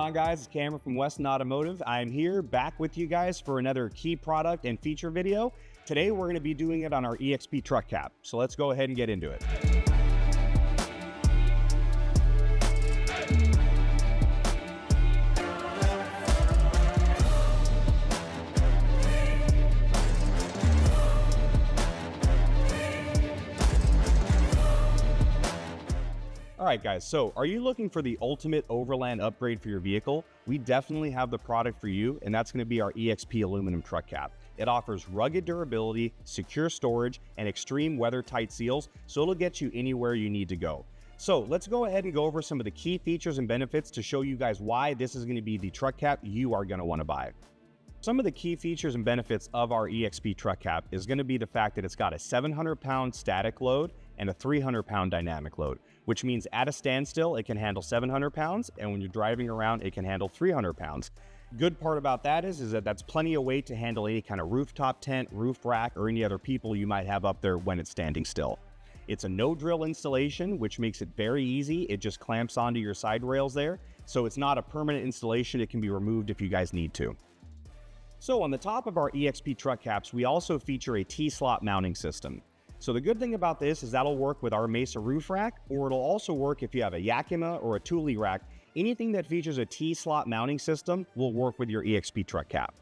on, guys? It's Cameron from Westin Automotive. I'm here back with you guys for another key product and feature video. Today we're going to be doing it on our EXP Truck Cap. So let's go ahead and get into it. All right, guys, so are you looking for the ultimate overland upgrade for your vehicle? We definitely have the product for you, and that's going to be our EXP aluminum truck cap. It offers rugged durability, secure storage, and extreme weather-tight seals, so it'll get you anywhere you need to go. So let's go ahead and go over some of the key features and benefits to show you guys why this is going to be the truck cap you are going to want to buy. Some of the key features and benefits of our EXP truck cap is going to be the fact that it's got a 700-pound static load and a 300-pound dynamic load, which means at a standstill, it can handle 700 pounds, and when you're driving around, it can handle 300 pounds. Good part about that is that that's plenty of weight to handle any kind of rooftop tent, roof rack, or any other people you might have up there when it's standing still. It's a no-drill installation, which makes it very easy. It just clamps onto your side rails there, so it's not a permanent installation. It can be removed if you guys need to. So on the top of our EXP truck caps, we also feature a T-slot mounting system. So the good thing about this is that'll work with our Mesa roof rack, or it'll also work if you have a Yakima or a Thule rack. Anything that features a T-slot mounting system will work with your EXP truck cap.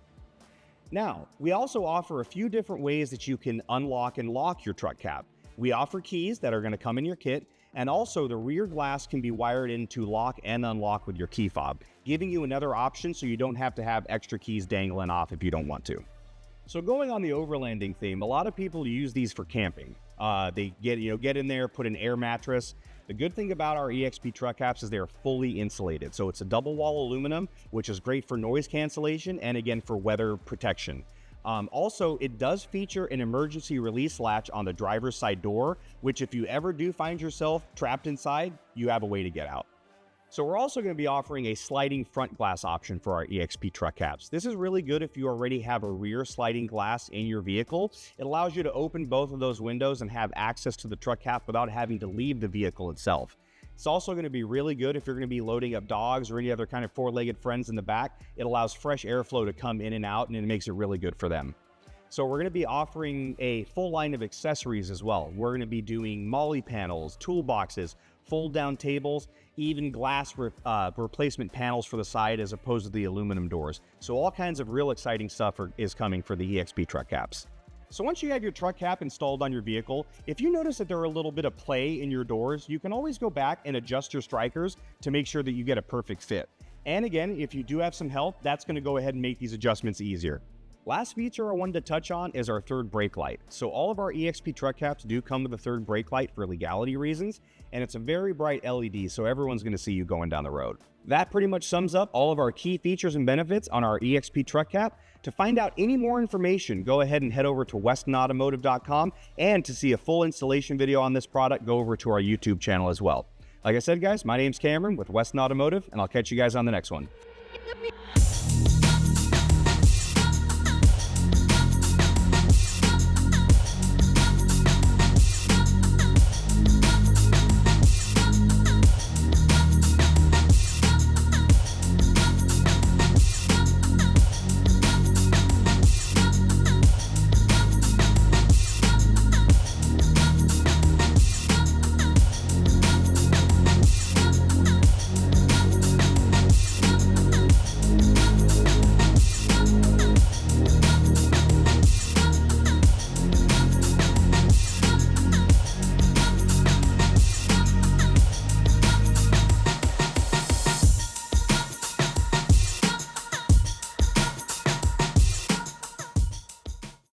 Now, we also offer a few different ways that you can unlock and lock your truck cap. We offer keys that are going to come in your kit, and also the rear glass can be wired in to lock and unlock with your key fob, giving you another option so you don't have to have extra keys dangling off if you don't want to. So going on the overlanding theme, a lot of people use these for camping. They get in there, put an air mattress. The good thing about our EXP truck caps is they are fully insulated. So it's a double wall aluminum, which is great for noise cancellation and again for weather protection. Also, it does feature an emergency release latch on the driver's side door, which if you ever do find yourself trapped inside, you have a way to get out. So we're also going to be offering a sliding front glass option for our EXP truck caps. This is really good if you already have a rear sliding glass in your vehicle. It allows you to open both of those windows and have access to the truck cap without having to leave the vehicle itself. It's also going to be really good if you're going to be loading up dogs or any other kind of four-legged friends in the back. It allows fresh airflow to come in and out, and it makes it really good for them. So we're going to be offering a full line of accessories as well. We're going to be doing molly panels, toolboxes, fold-down tables, even glass replacement panels for the side as opposed to the aluminum doors. So all kinds of real exciting stuff is coming for the EXP truck caps. So once you have your truck cap installed on your vehicle, if you notice that there are a little bit of play in your doors, you can always go back and adjust your strikers to make sure that you get a perfect fit. And again, if you do have some help, that's going to go ahead and make these adjustments easier. Last feature I wanted to touch on is our third brake light. So all of our EXP truck caps do come with a third brake light for legality reasons, and it's a very bright LED, so everyone's going to see you going down the road. That pretty much sums up all of our key features and benefits on our EXP truck cap. To find out any more information, go ahead and head over to westinautomotive.com, and to see a full installation video on this product, go over to our YouTube channel as well. Like I said, guys, my name's Cameron with Westin Automotive, and I'll catch you guys on the next one.